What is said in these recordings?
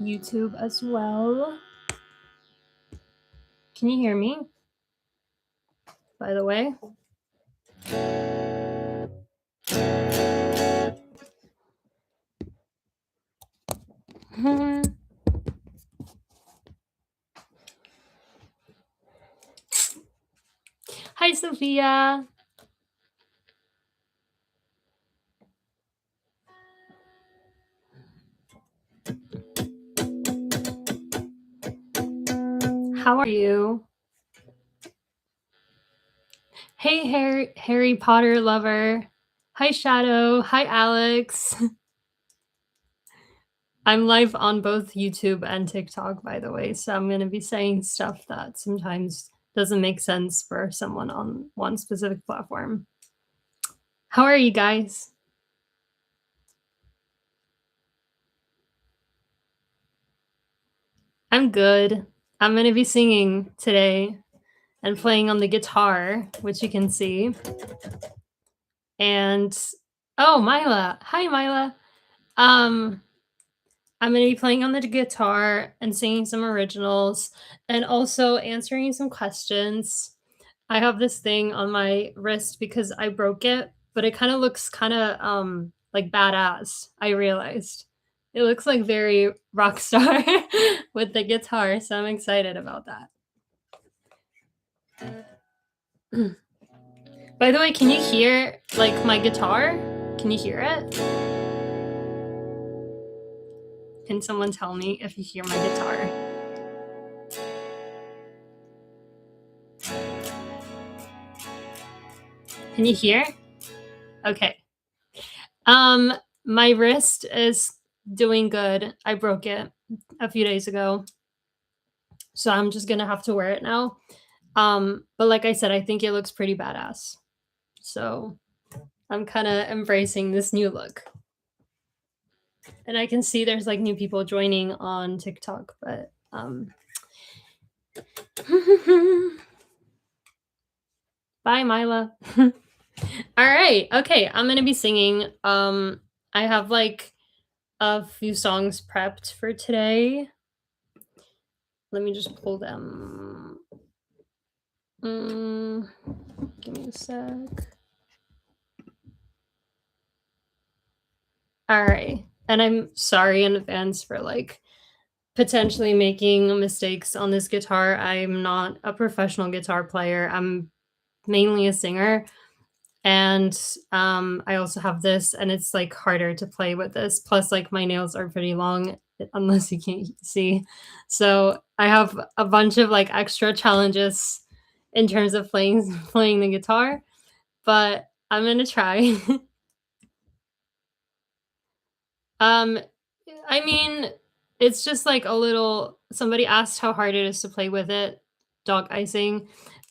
YouTube as well. Can you hear me? By the way. Hi, Sophia. How are you? Hey, Harry Potter lover. Hi, Shadow. Hi, Alex. I'm live on both YouTube and TikTok, by the way, so I'm going to be saying stuff that sometimes doesn't make sense for someone on one specific platform. How are you guys? I'm good. I'm going to be singing today and playing on the guitar, which you can see. And oh, Mila. Hi, Mila. I'm going to be playing on the guitar and singing some originals and also answering some questions. I have this thing on my wrist because I broke it, but it kind of looks kind of like badass. I realized it looks like very rock star with the guitar, so I'm excited about that. By the way, can you hear like my guitar? Can you hear it? Can someone tell me if you hear my guitar? Can you hear? Okay. My wrist is doing good. I broke it a few days ago. So I'm just gonna have to wear it now. But like I said, I think it looks pretty badass. So I'm kind of embracing this new look. And I can see there's like new people joining on TikTok, but bye, Mila. All right. Okay, I'm gonna be singing. I have like a few songs prepped for today. Let me just pull them. Give me a sec. All right. And I'm sorry in advance for like potentially making mistakes on this guitar. I'm not a professional guitar player. I'm mainly a singer. And I also have this, and it's like harder to play with this. Plus, like my nails are pretty long, unless you can't see. So I have a bunch of like extra challenges in terms of playing the guitar, but I'm gonna try. I mean, it's just like a little. Somebody asked how hard it is to play with it. Dog icing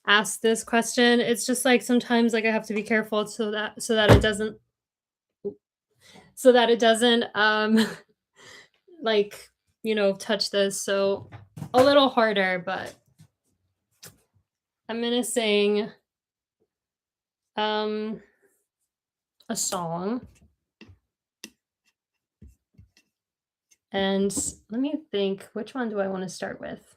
asked this question. It's just like sometimes like I have to be careful so that it doesn't like touch this. So a little harder, but I'm gonna sing a song. And let me think, which one do I want to start with?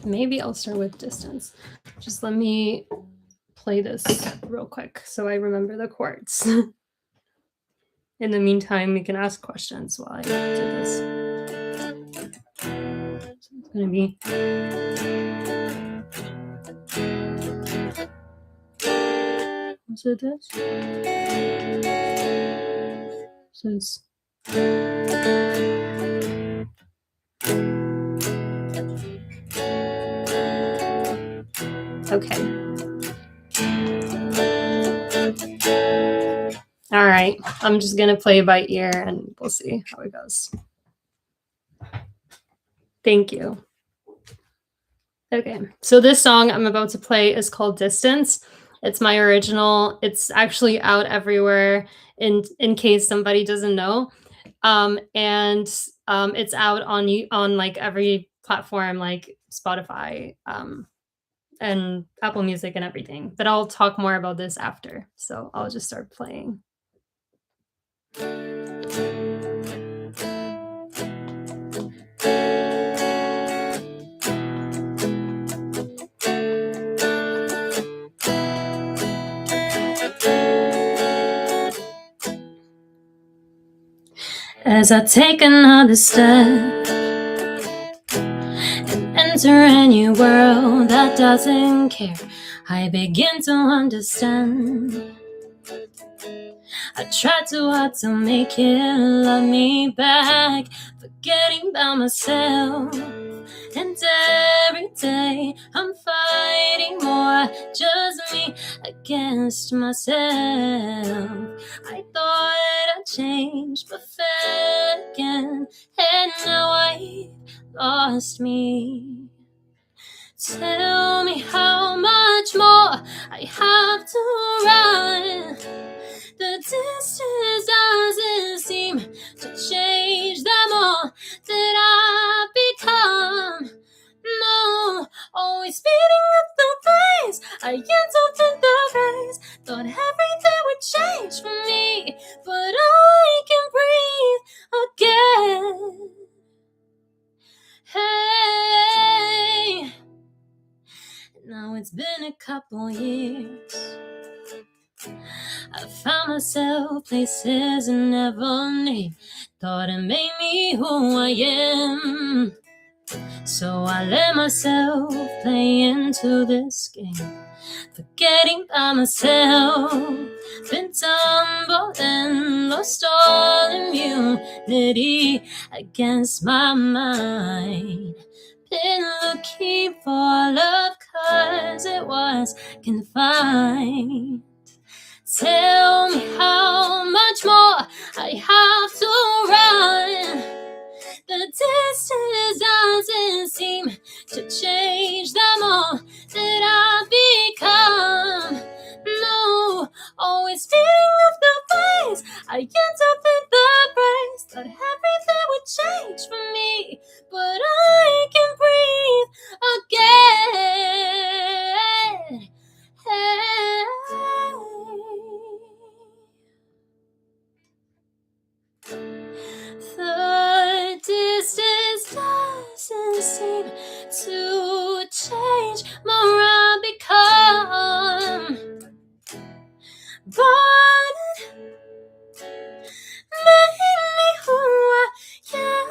Maybe I'll start with Distance. Just let me play this real quick so I remember the chords. In the meantime, you can ask questions while I do this. So it's going to be. Was it this? Says. Okay. All right. I'm just going to play by ear and we'll see how it goes. Thank you. Okay. So this song I'm about to play is called Distance. It's my original. It's actually out everywhere in case somebody doesn't know. And it's out on like every platform like Spotify and Apple Music and everything. But I'll talk more about this after. So I'll just start playing. as I take another step and enter a new world that doesn't care, I begin to understand. I tried too hard to make it love me back, forgetting about myself. And every day I'm fighting more, just me against myself. I thought I'd changed, but fell again, and now I've lost me. Tell me how much more I have to run. The distance doesn't seem to change the more that I become. No, always speeding up the pace. I end up in the race. Thought everything would change for me, but I can breathe again. Hey, now it's been a couple years. I found myself places I never knew. Thought it made me who I am. So I let myself play into this game, forgetting by myself. Been tumbling, lost all immunity against my mind. Been looking for love 'cause it was confined. Tell me how much more I have to run. The distance doesn't seem to change the more that I become. No, always speeding up the pace. I end up in the race. Thought everything would change for me, but I can breathe again. Hey. The distance doesn't seem to change more I become, but it made me who I am.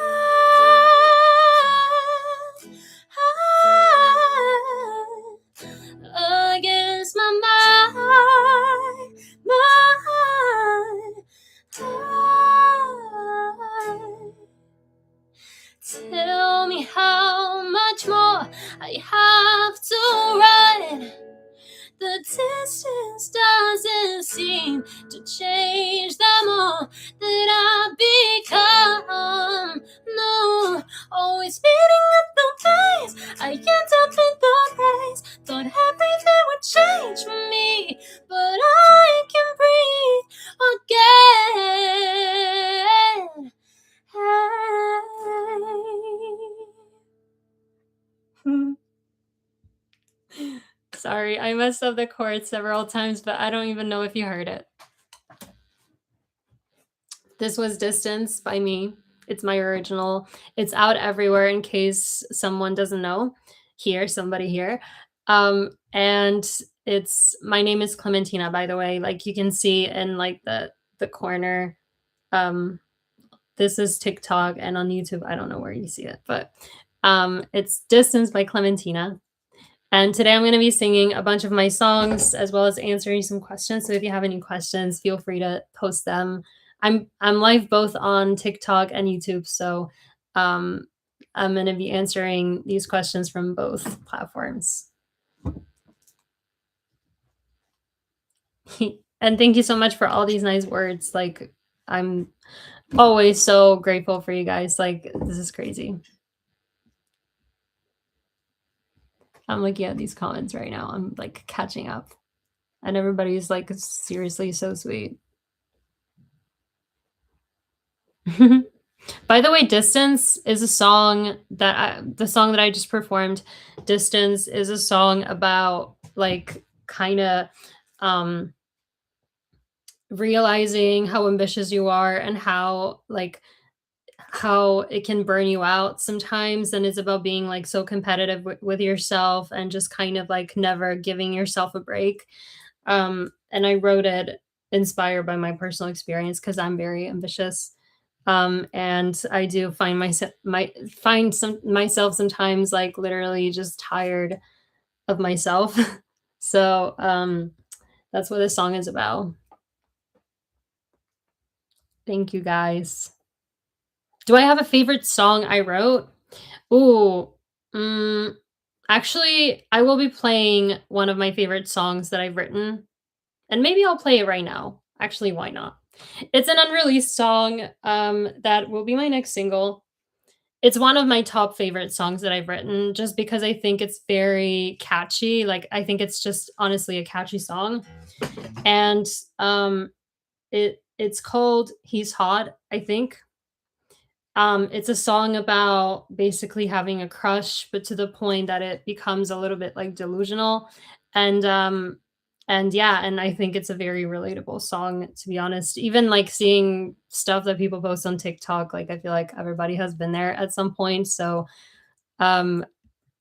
Against my mind. Tell me how much more I have to run. The distance doesn't seem to change the more that I become. No, always speeding up the pace. I end up in the race. Thought everything would change for me, but I can breathe again. Sorry, I messed up the chords several times, but I don't even know if you heard it. This was Distance by me. It's my original. It's out everywhere in case someone doesn't know. Somebody here. And it's my name is Klemntyna, by the way. Like you can see in like the corner. This is TikTok, and on YouTube, I don't know where you see it, but it's Distance by Klemntyna. And today I'm going to be singing a bunch of my songs as well as answering some questions. So if you have any questions, feel free to post them. I'm live both on TikTok and YouTube, so I'm going to be answering these questions from both platforms. And thank you so much for all these nice words. Like I'm always so grateful for you guys. Like this is crazy. I'm looking at these comments right now. I'm like catching up. And everybody's like seriously so sweet. By the way, Distance is a song that the song that I just performed. Distance is a song about like kind of realizing how ambitious you are and how it can burn you out sometimes, and it's about being like so competitive with yourself and just kind of like never giving yourself a break. And I wrote it inspired by my personal experience because I'm very ambitious. And I do find myself sometimes like literally just tired of myself. So that's what this song is about. Thank you guys. Do I have a favorite song I wrote? Ooh, mm, actually, I will be playing one of my favorite songs that I've written, and maybe I'll play it right now. Actually, why not? It's an unreleased song, that will be my next single. It's one of my top favorite songs that I've written just because I think it's very catchy, like, I think it's just honestly a catchy song, and, it's called "He's Hot," I think. It's a song about basically having a crush, but to the point that it becomes a little bit, like, delusional, and, yeah, and I think it's a very relatable song, to be honest. Even, like, seeing stuff that people post on TikTok, like, I feel like everybody has been there at some point, so, um,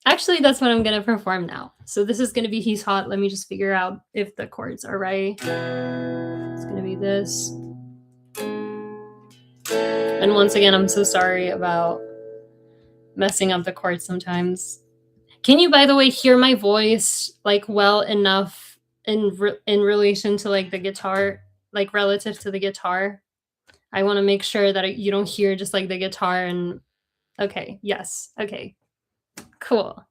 actually, that's what I'm gonna perform now. So this is gonna be "He's Hot." Let me just figure out if the chords are right. It's gonna be this. And once again, I'm so sorry about messing up the chords sometimes. Can you, by the way, hear my voice like well enough in relation to like the guitar, like relative to the guitar? I want to make sure that you don't hear just like the guitar and okay, yes, okay, cool.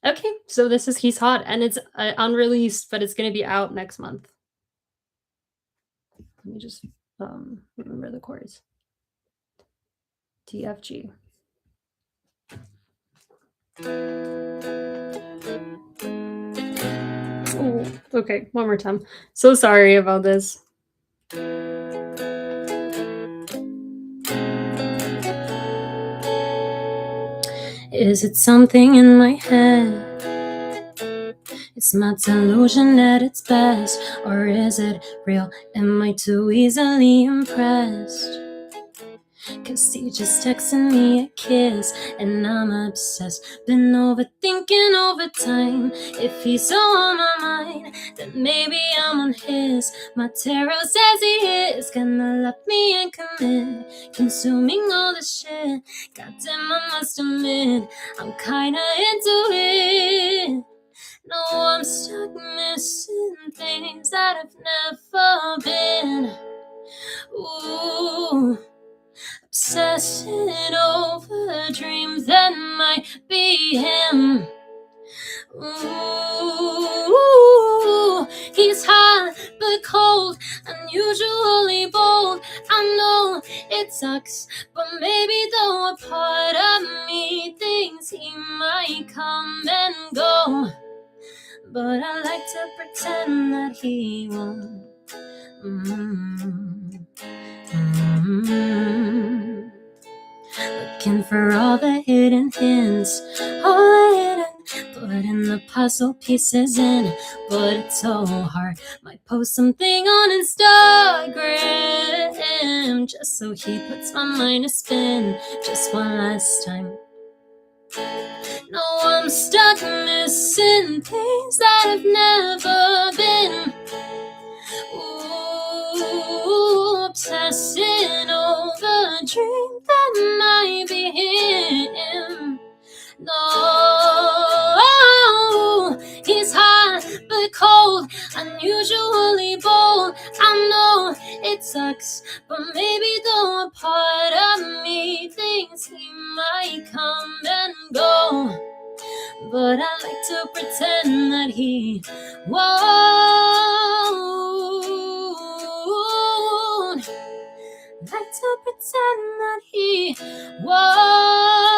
Okay, so this is "He's Hot" and it's unreleased, but it's gonna be out next month. Let me just remember the chords. T F G. Oh, okay, one more time. So sorry about this. Is it something in my head? It's my delusion at its best. Or is it real? Am I too easily impressed? 'Cause he just texted me a kiss and I'm obsessed. Been overthinking over time. If he's so on my mind, then maybe I'm on his. My tarot says he is gonna love me and commit, consuming all the shit. Goddamn, I must admit, I'm kinda into it. No, I'm stuck missing things that have never been. Ooh, obsessing over dreams that might be him. Ooh, he's hot but cold, unusually bold. I know it sucks, but maybe though a part of me thinks he might come and go. But I like to pretend that he won't. Looking for all the hidden hints, all the hidden, putting the puzzle pieces in. But it's so hard. Might post something on Instagram just so he puts my mind to spin just one last time. No, I'm stuck missing things that have never been. Ooh, obsessing over a dream that might be him. No, he's hot but cold, unusually bold. I know it sucks, but maybe though a part of me thinks he might come and go. But I like to pretend that he won't. Like to pretend that he won't.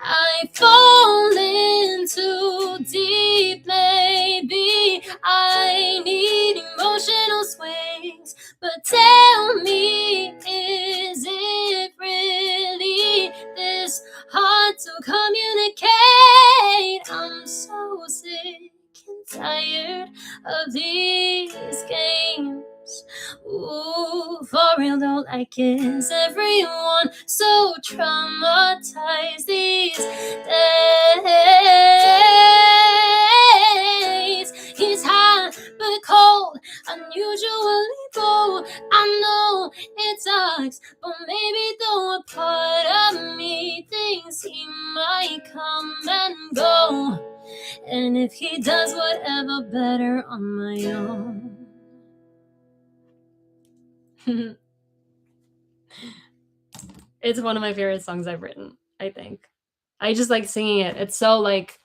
I fall in too deep, maybe I need emotional swings. But tell me, is it really this hard to communicate? I'm so sick and tired of these games. Ooh, for real though, like is everyone so traumatized these days? He but cold, unusually bold. I know it sucks, but maybe though a part of me thinks he might come and go. And if he does, whatever, better on my own. It's one of my favorite songs I've written, I think. I just like singing it. It's so like,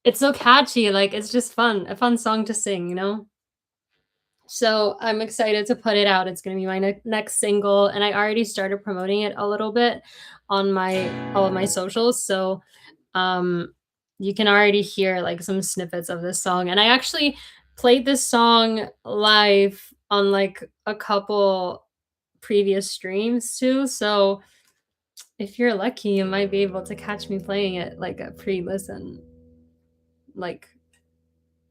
it's so catchy. Like, it's just fun, a fun song to sing, you know? So I'm excited to put it out. It's going to be my next single. And I already started promoting it a little bit on all of my socials. So um, you can already hear like some snippets of this song. And I actually played this song live on like a couple previous streams too. So if you're lucky, you might be able to catch me playing it like a pre-listen like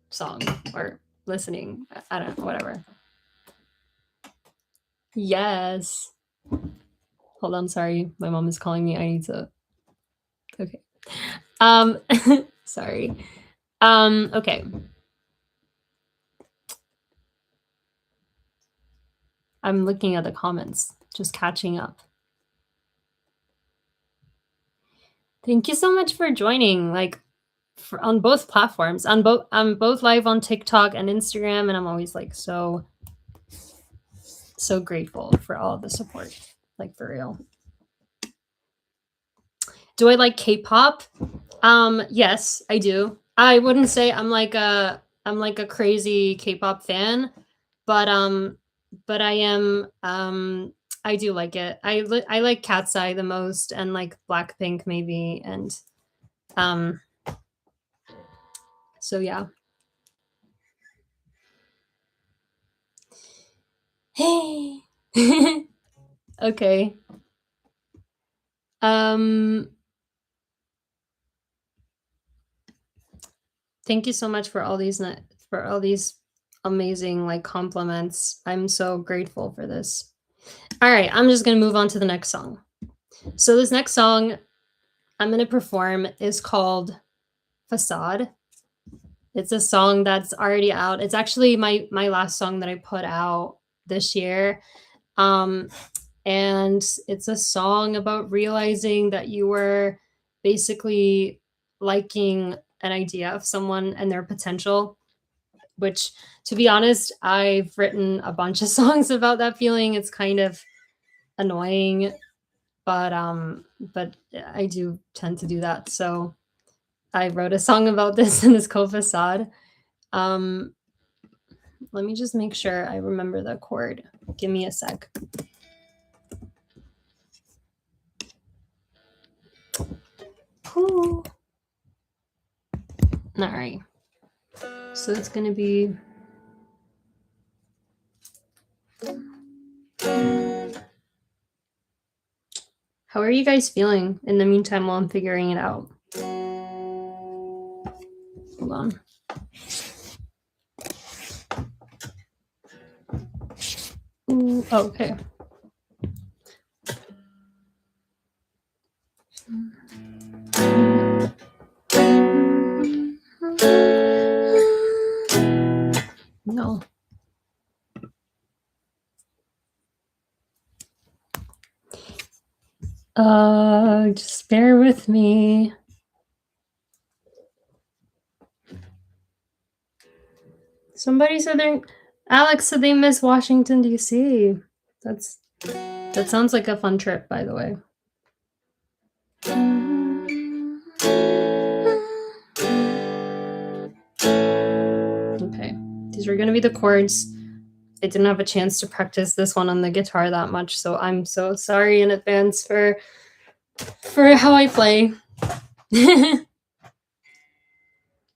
song or listening. I don't know, whatever. Yes. Hold on, sorry. My mom is calling me. I need to. Okay. Sorry. Okay. I'm looking at the comments, just catching up. Thank you so much for joining. Like on both platforms. I'm both live on TikTok and Instagram, and I'm always like so grateful for all the support. Like for real. Do I like K-pop? Yes, I do. I wouldn't say I'm like a crazy K-pop fan, but I am I do like it. I like Cat's Eye the most, and like Blackpink maybe, and um so yeah. Hey. Okay. Thank you so much for all these amazing like compliments. I'm so grateful for this. All right, I'm just going to move on to the next song. So this next song I'm going to perform is called Facade. It's a song that's already out. It's actually my last song that I put out this year. And it's a song about realizing that you were basically liking an idea of someone and their potential, which, to be honest, I've written a bunch of songs about that feeling. It's kind of annoying, but I do tend to do that. So I wrote a song about this, and it's called Facade. Let me just make sure I remember the chord. Give me a sec. Ooh. All right. So it's going to be. How are you guys feeling in the meantime while I'm figuring it out? Hold on. Ooh, oh, okay. No. Just bear with me. Somebody said Alex said they miss Washington, D.C. That sounds like a fun trip, by the way. Okay, these are gonna be the chords. I didn't have a chance to practice this one on the guitar that much, so I'm so sorry in advance for how I play.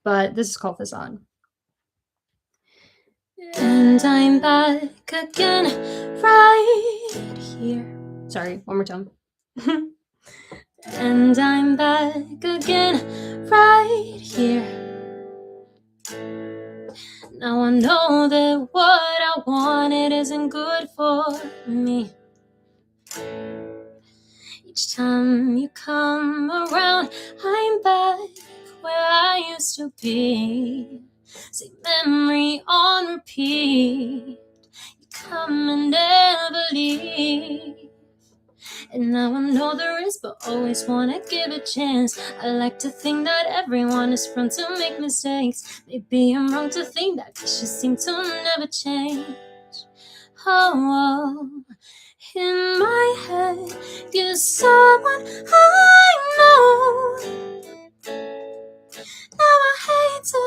But this is called Facade. And I'm back again, right here. Sorry, one more time. And I'm back again, right here. Now I know that what I wanted isn't good for me. Each time you come around, I'm back where I used to be. Say memory on repeat. You come and never leave. And now I know there is, but always wanna give a chance. I like to think that everyone is prone to make mistakes. Maybe I'm wrong to think that, 'cause you seem to never change. Oh, in my head, you're someone I know. Now I hate to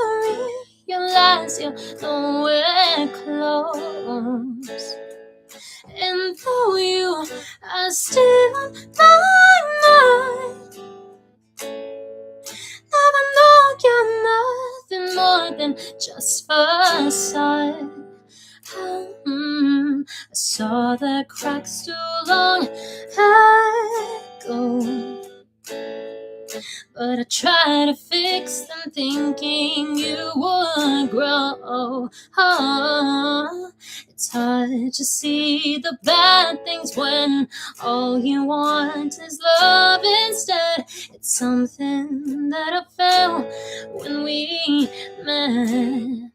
realize you're nowhere close. And though you are still on my mind, now I know you're nothing more than just facade. I saw the cracks too long ago, but I tried to fix them thinking you would grow. Oh, it's hard to see the bad things when all you want is love instead. It's something that I felt when we met.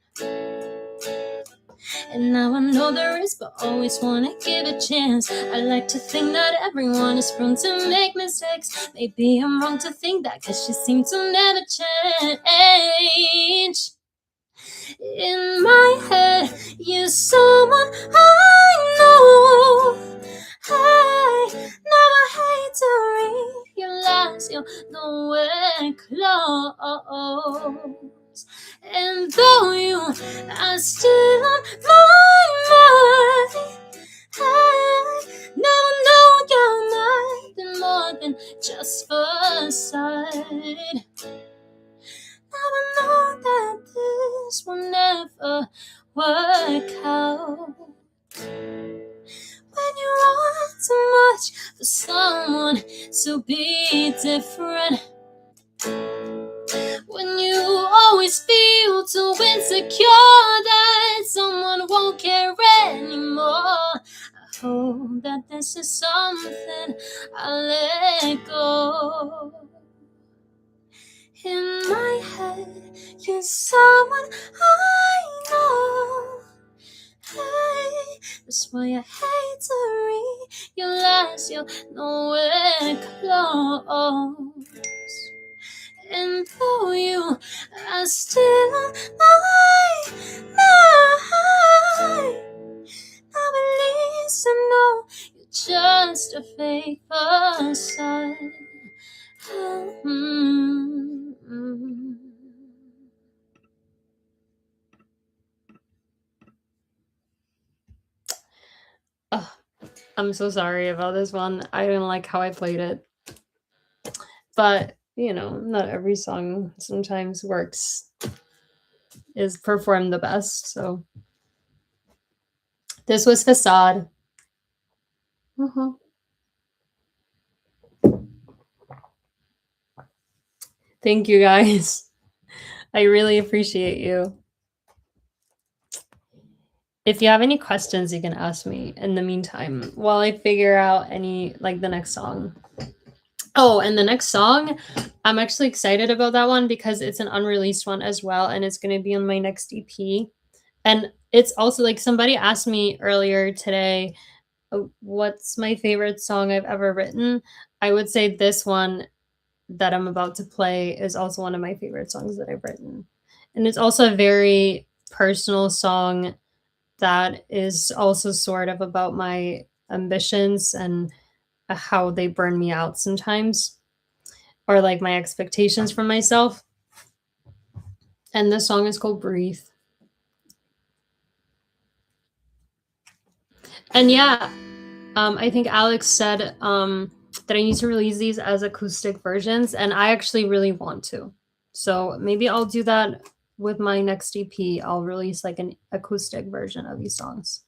And now I know there is, but always wanna give a chance. I like to think that everyone is prone to make mistakes. Maybe I'm wrong to think that, 'cause you seem to never change. In my head, you're someone I know. Hey, now I hate to realize you're nowhere close. And though you are still on my mind, hey, now I know you're nothing more than just facade. Now I know that this will never work out. When you want too much for someone to be different, when you always feel too insecure that someone won't care anymore, I hope that this is something I'll let go. In my head, you're someone I know. Hey, that's why I hate to realize you're nowhere close. And though you are still on my mind, now at least I know you're just a fake facade. Oh, I'm so sorry about this one. I didn't like how I played it. But, not every song sometimes is performed the best. So this was Facade. Thank you guys. I really appreciate you. If you have any questions, you can ask me in the meantime while I figure out the next song. Oh, and the next song, I'm actually excited about that one because it's an unreleased one as well, and it's going to be on my next EP. And it's also somebody asked me earlier today, what's my favorite song I've ever written? I would say this one that I'm about to play is also one of my favorite songs that I've written. And it's also a very personal song that is also sort of about my ambitions and how they burn me out sometimes, or my expectations from myself. And the song is called Breathe. And yeah, I think Alex said that I need to release these as acoustic versions, and I actually really want to. So maybe I'll do that with my next EP. I'll release an acoustic version of these songs.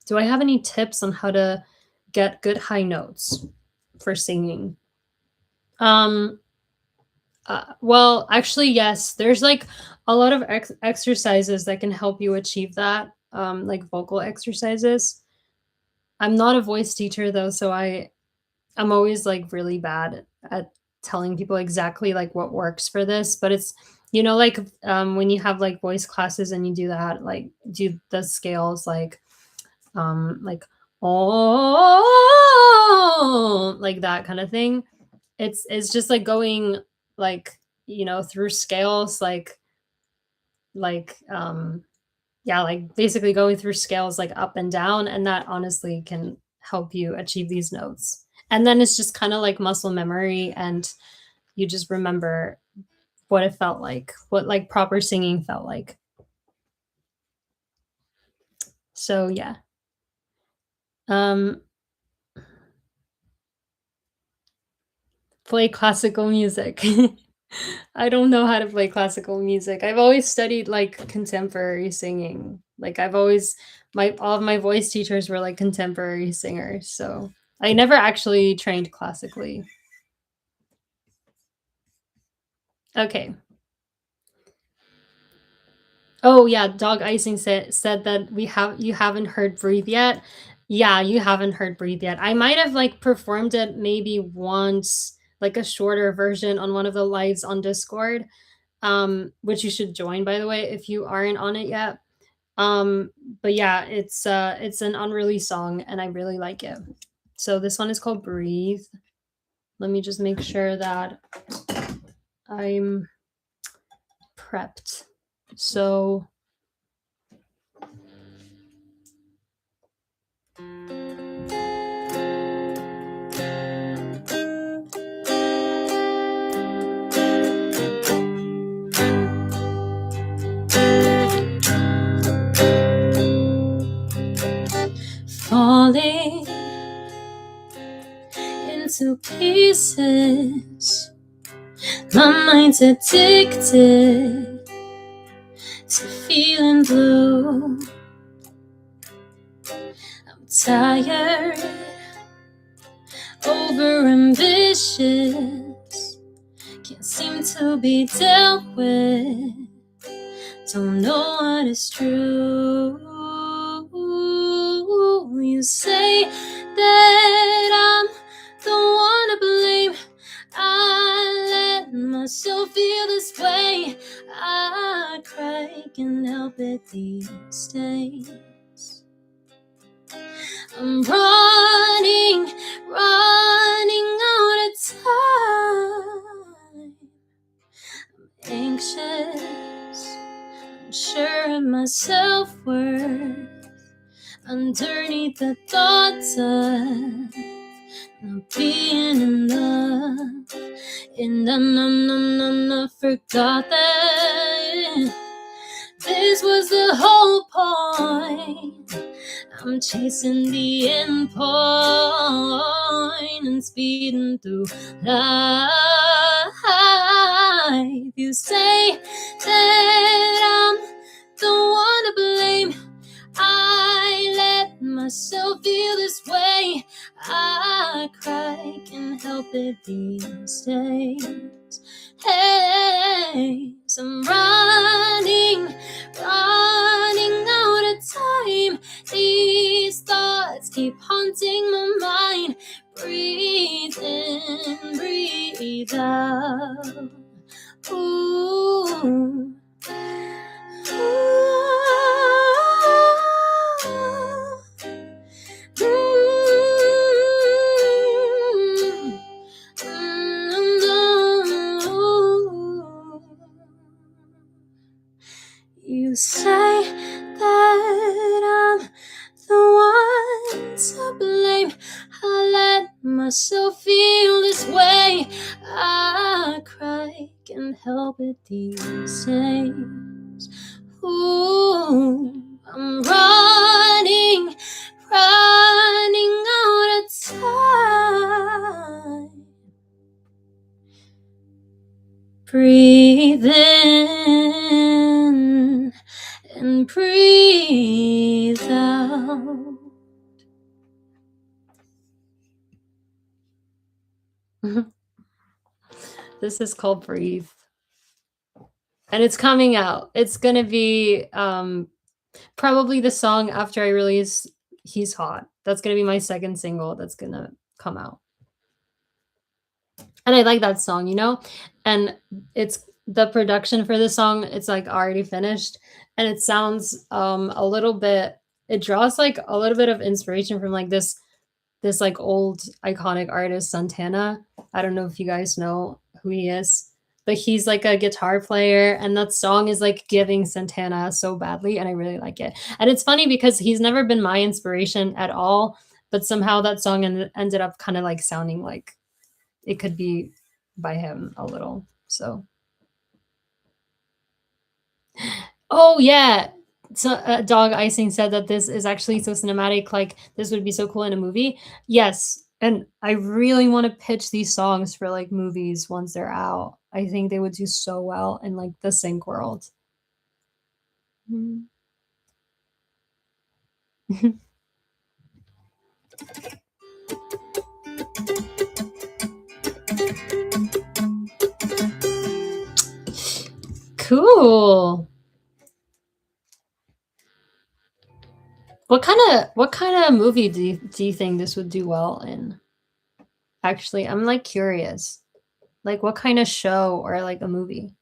Do I have any tips on how to get good high notes for singing? Well, actually, yes. There's a lot of exercises that can help you achieve that, vocal exercises. I'm not a voice teacher though, so I'm always really bad at telling people exactly what works for this, but like, when you have, like, voice classes and you do that, like, do the scales, like, "Oh," like that kinda thing. It's just, like, going, like, through scales, like, yeah, like, basically going through scales, like, up and down, and that honestly can help you achieve these notes. And then it's just kinda like muscle memory, and you just remember what it felt like, what, like, proper singing felt like. So, yeah. Um, play classical music. I don't know how to play classical music. I've always studied, like, contemporary singing. Like, I've always my all of my voice teachers were, like, contemporary singers, so I never actually trained classically. Okay. Oh, yeah, Dog Icing said that you haven't heard "Breathe" yet. Yeah, you haven't heard "Breathe" yet. I might have, like, performed it maybe once, like, a shorter version on one of the lives on Discord, which you should join, by the way, if you aren't on it yet. Um, but yeah, it's an unreleased song, and I really like it. So this one is called "Breathe." Let me just make sure that I'm prepped. So falling into pieces. My mind's addicted to feeling blue. I'm tired, over ambitious, can't seem to be dealt with. Don't know what is true. You say that I'm the one to blame. I let myself feel this way. I cry, can't help it these days. I'm running out of time. Anxious, unsure of my self-worth, underneath the thoughts of not being enough. And I forgot that this was the whole point. I'm chasing the end point and speeding through life. You say that I'm the one to blame. I let myself feel this way. I cry, can't help it these days. Hey, so I'm running out of time. These thoughts keep haunting my mind. Breathe in, breathe out. Ooh. You say that I'm the one to blame. I let myself feel this way. I cry, can't help it these days. Ooh, I'm running out of time. Breathe in and breathe out. This is called Breathe. And it's coming out. It's gonna be probably the song after I release He's Hot. That's gonna be my second single that's gonna come out. And I like that song, and it's the production for this song, it's, like, already finished, and it sounds, a little bit it draws, like, a little bit of inspiration from, like, this, like, old iconic artist, Santana. I don't know if you guys know who he is, but he's, like, a guitar player, and that song is, like, giving Santana so badly, and I really like it. And it's funny because he's never been my inspiration at all, but somehow that song ended up kinda, like, sounding like it could be by him a little, so oh, yeah. So, Dog Icing said that this is actually so cinematic, like, this would be so cool in a movie. Yes, and I really wanna pitch these songs for, like, movies once they're out. I think they would do so well in, like, the sync world. Mm. Cool. What kinda movie do you think this would do well in? Actually, I'm, like, curious. Like, what kinda show or, like, a movie?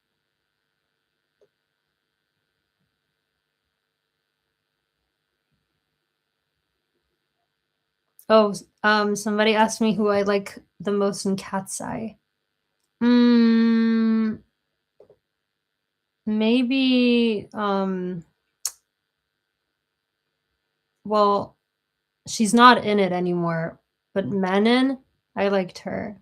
Oh, somebody asked me who I like the most in Cat's Eye. Mm, maybe, well, she's not in it anymore, but Menon, I liked her.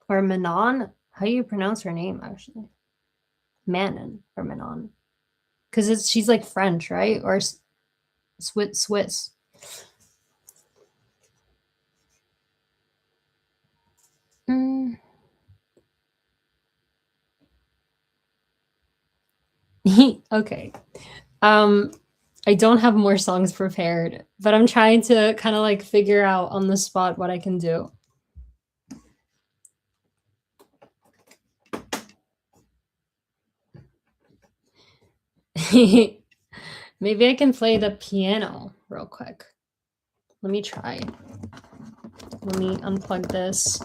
Or Manon? How do you pronounce her name, actually? Manon or Manon? Because she's like French, right? Or Swiss. Mm. Okay. Um, I don't have more songs prepared, but I'm trying to kind of like figure out on the spot what I can do. Maybe I can play the piano real quick. Let me try. Let me unplug this.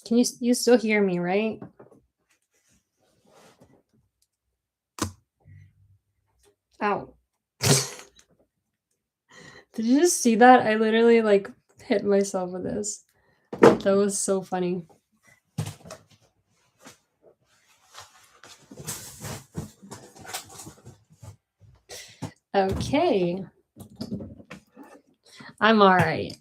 Can you still hear me, right? Ow. Did you just see that? I literally like hit myself with this. That was so funny. Okay. I'm all right.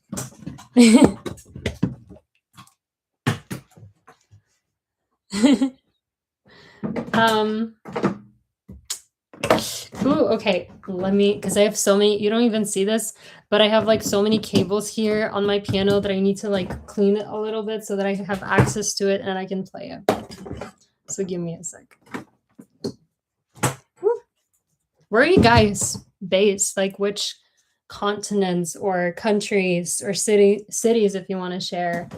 um Ooh, okay. Let me, because I have so many, you don't even see this, but I have like so many cables here on my piano that I need to like clean it a little bit so that I have access to it and I can play it. So give me a sec. Whew. Where are you guys based? Like which continents or countries or cities if you want to share?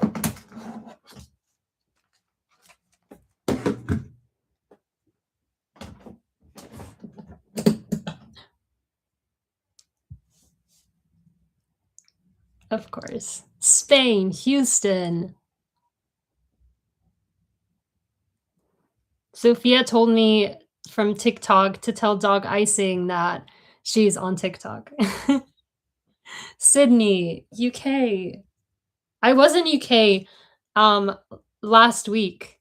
Of course. Spain, Houston. Sophia told me from TikTok to tell Dog Icing that she's on TikTok. Sydney, UK. I was in UK last week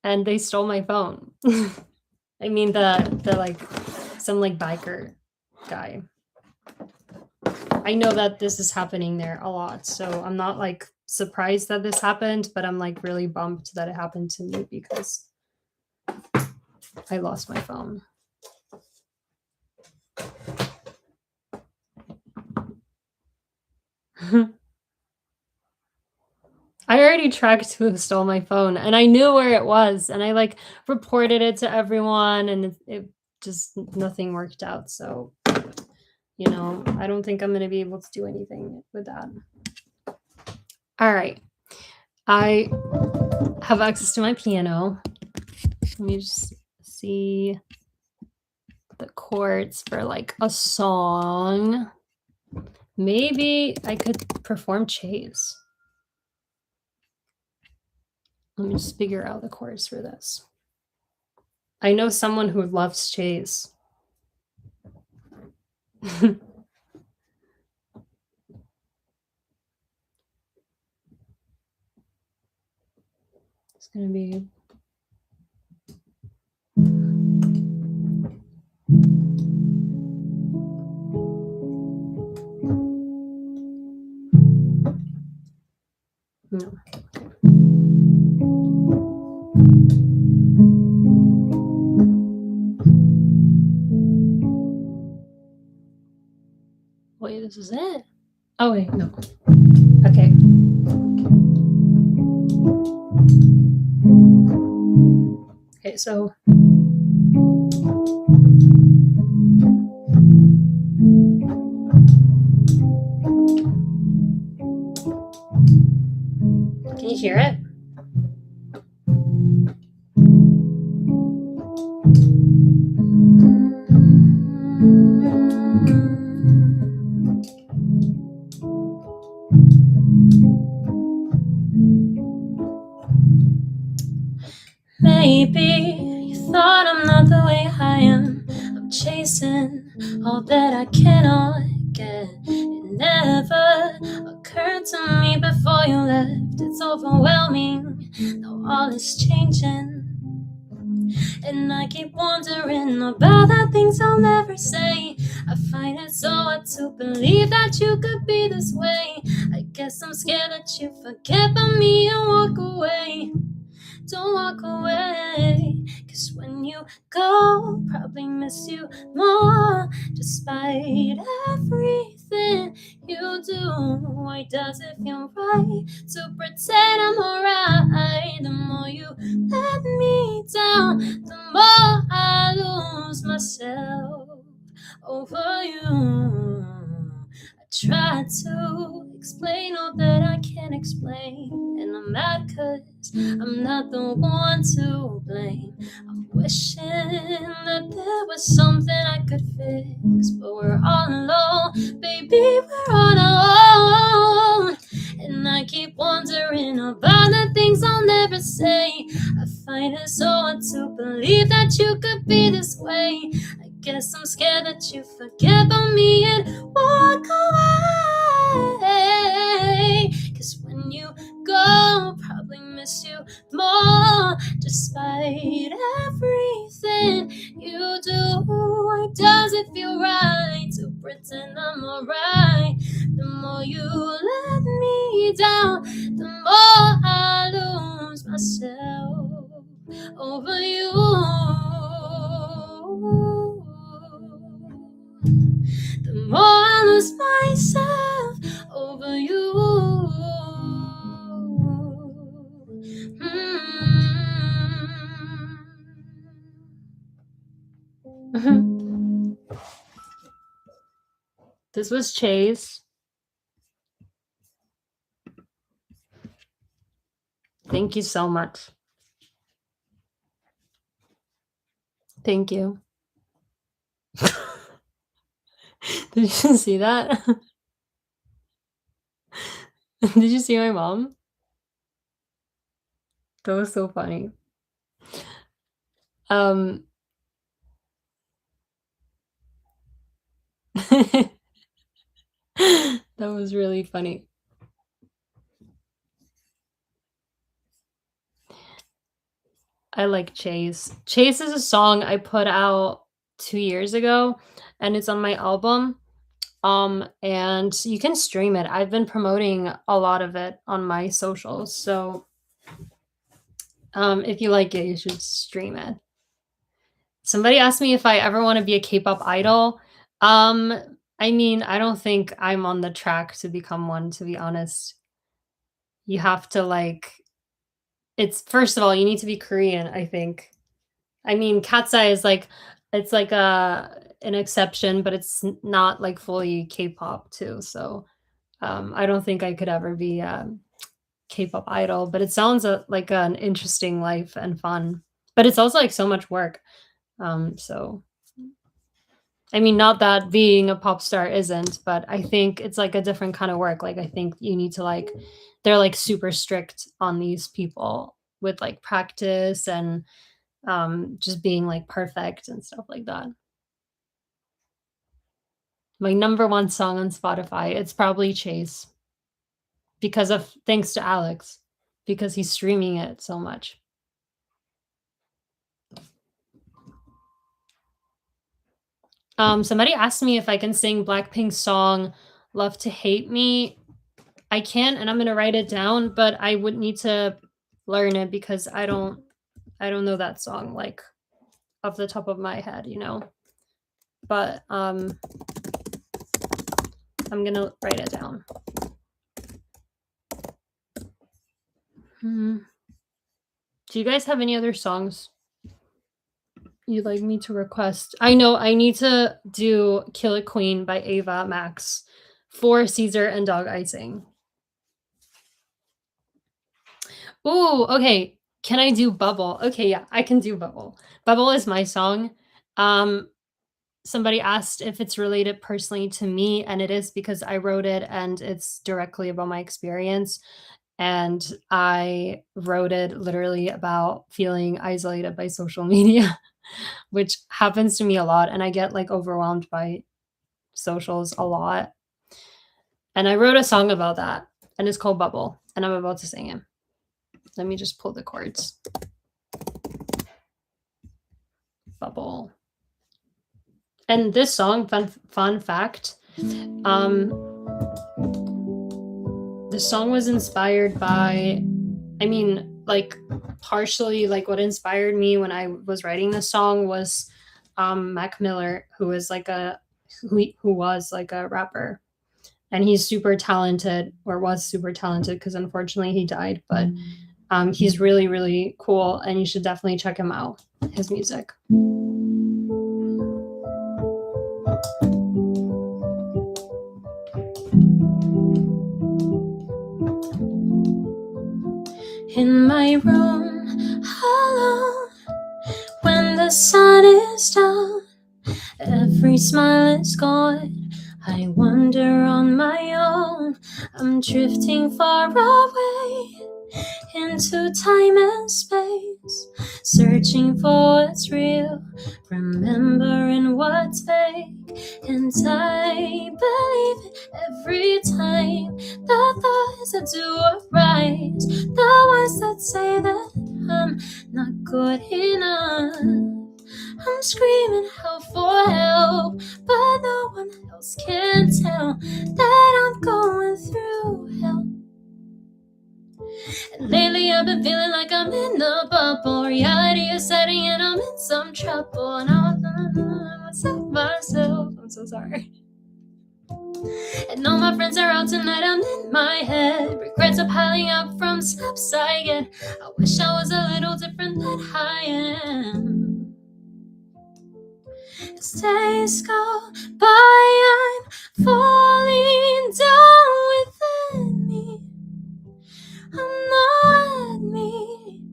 and they stole my phone. I mean the like some like biker guy. I know that this is happening there a lot, so I'm not like surprised that this happened, but I'm like really bummed that it happened to me because I lost my phone. I already tracked who stole my phone and I knew where it was and I like reported it to everyone and it just nothing worked out. So, you know, I don't think I'm going to be able to do anything with that. All right. I have access to my piano. Let me just see the chords for like a song. Maybe I could perform Chase. Let me just figure out the chorus for this. I know someone who loves Chase. It's gonna be. No. Wait, this is it? Oh, wait, no. Okay. Okay, so. Can you hear it? Maybe you thought I'm not the way I am. I'm chasing all that I cannot get. It never occurred to me before you left. It's overwhelming. Now all is changing. And I keep wondering about the things I'll never say. I find it so hard to believe that you could be this way. I guess I'm scared that you forget about me and walk away. Don't walk away, 'cause when you go, probably miss you more. Despite everything you do, why does it feel right to pretend I'm alright? The more you let me down, the more I lose myself over you. I try to explain all that I can't explain, and I'm mad 'cause I'm not the one to blame. I'm wishing that there was something I could fix, but we're all alone, baby, we're all alone. And I keep wondering about the things I'll never say. I find it so hard to believe that you could be this way. I guess I'm scared that you forget about me and walk away. 'Cause when you go, probably miss you more. Despite everything you do, why does it feel right to pretend I'm alright? The more you let me down, the more I lose myself over you. The more I lose myself over you. This was Chase. Thank you so much. Thank you. Did you see that? Did you see my mom? That was so funny. That was really funny. I like Chase. Chase is a song I put out 2 years ago, and it's on my album. And you can stream it. I've been promoting a lot of it on my socials, so, if you like it, you should stream it. Somebody asked me if I ever wanna be a K-pop idol. I mean, I don't think I'm on the track to become one, to be honest. You have to, like it's first of all, you need to be Korean, I think. I mean, Cat's Eye is like it's like an exception, but it's not, like, fully K-pop too, so, I don't think I could ever be a K-pop idol, but it sounds, like an interesting life and fun. But it's also, like, so much work, so I mean, not that being a pop star isn't, but I think it's like a different kind of work. Like I think you need to like they're like super strict on these people with like practice and just being like perfect and stuff like that. My number one song on Spotify, it's probably Chase because of thanks to Alex because he's streaming it so much. Somebody asked me if I can sing Blackpink's song "Love to Hate Me." I can, and I'm gonna write it down, but I would need to learn it because I don't know that song like off the top of my head, you know. But I'm gonna write it down. Hmm. Do you guys have any other songs you'd like me to request? I know I need to do "Kill a Queen" by Ava Max for Caesar and Dog Icing. Ooh, okay. Can I do Bubble? Okay, yeah, I can do Bubble. Bubble is my song. Um, Somebody asked if it's related personally to me, and it is because I wrote it and it's directly about my experience. And I wrote it literally about feeling isolated by social media, which happens to me a lot. And I get like overwhelmed by socials a lot. And I wrote a song about that, and it's called Bubble, and I'm about to sing it. Let me just pull the chords. Bubble. And this song, fun fact, um, the song was inspired by, I mean, like partially like what inspired me when I was writing this song was Mac Miller, who was like a rapper, and he's super talented or was super talented because unfortunately he died, but he's really really cool, and you should definitely check him out. His music. In my room, alone, when the sun is down, every smile is gone. I wander on my own. I'm drifting far away into time and space, searching for what's real, remembering what's fake. And I believe it every time. The thoughts that do arise, the ones that say that I'm not good enough. I'm screaming out for help, but no one else can tell that I'm going through hell. And lately I've been feeling like I'm in a bubble. Reality is setting and I'm in some trouble. And I'm myself. I'm so sorry. And all my friends are out tonight, I'm in my head. Regrets are piling up from snaps I get. I wish I was a little different than I am. As days go by, I'm falling down within me. I'm not me.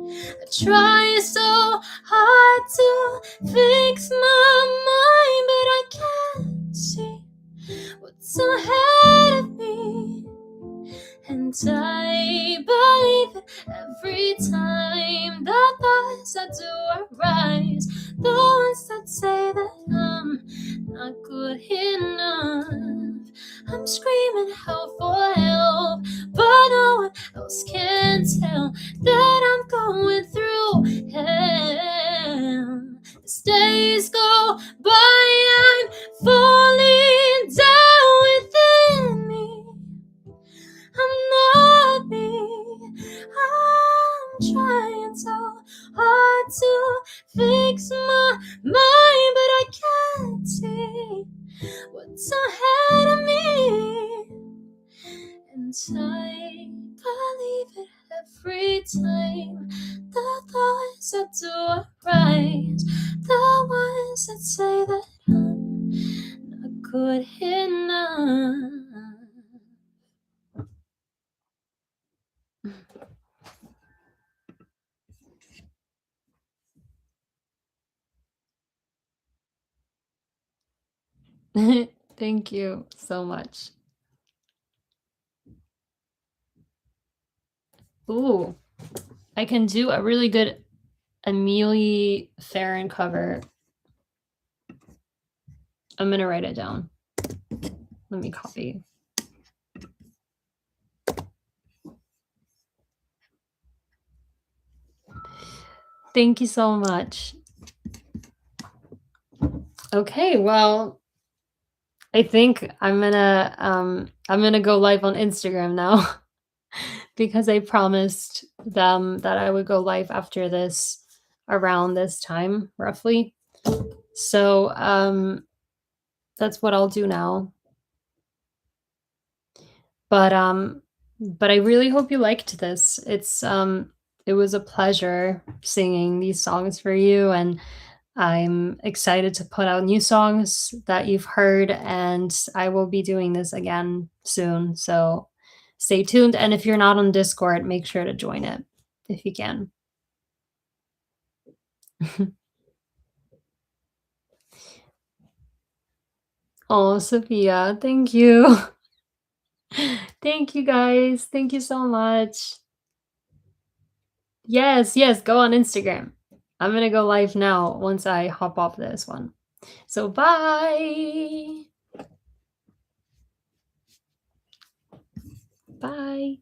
I try so hard to fix my mind, but I can't see what's ahead of me. And I believe it every time. The thoughts that do arise, the ones that say that I'm not good enough. I'm screaming out for help, but no one else can tell that I'm going through hell. As days go by, I'm falling down within me. I'm not me. I'm trying so hard to fix my mind, but I can't see what's ahead of me. And I believe it every time. The thoughts that do arise, the ones that say that I'm not good enough. Thank you so much. Ooh, I can do a really good Amelie Farron cover. I'm gonna write it down. Let me copy. Thank you so much. Okay, well, I think I'm gonna go live on Instagram now because I promised them that I would go live after this around this time roughly. So that's what I'll do now. But but I really hope you liked this. It was a pleasure singing these songs for you, and I'm excited to put out new songs that you've heard, and I will be doing this again soon. So stay tuned. And if you're not on Discord, make sure to join it if you can. Oh, Sophia, thank you. Thank you guys. Thank you so much. Yes, yes, go on Instagram. I'm gonna go live now once I hop off this one. So bye. Bye.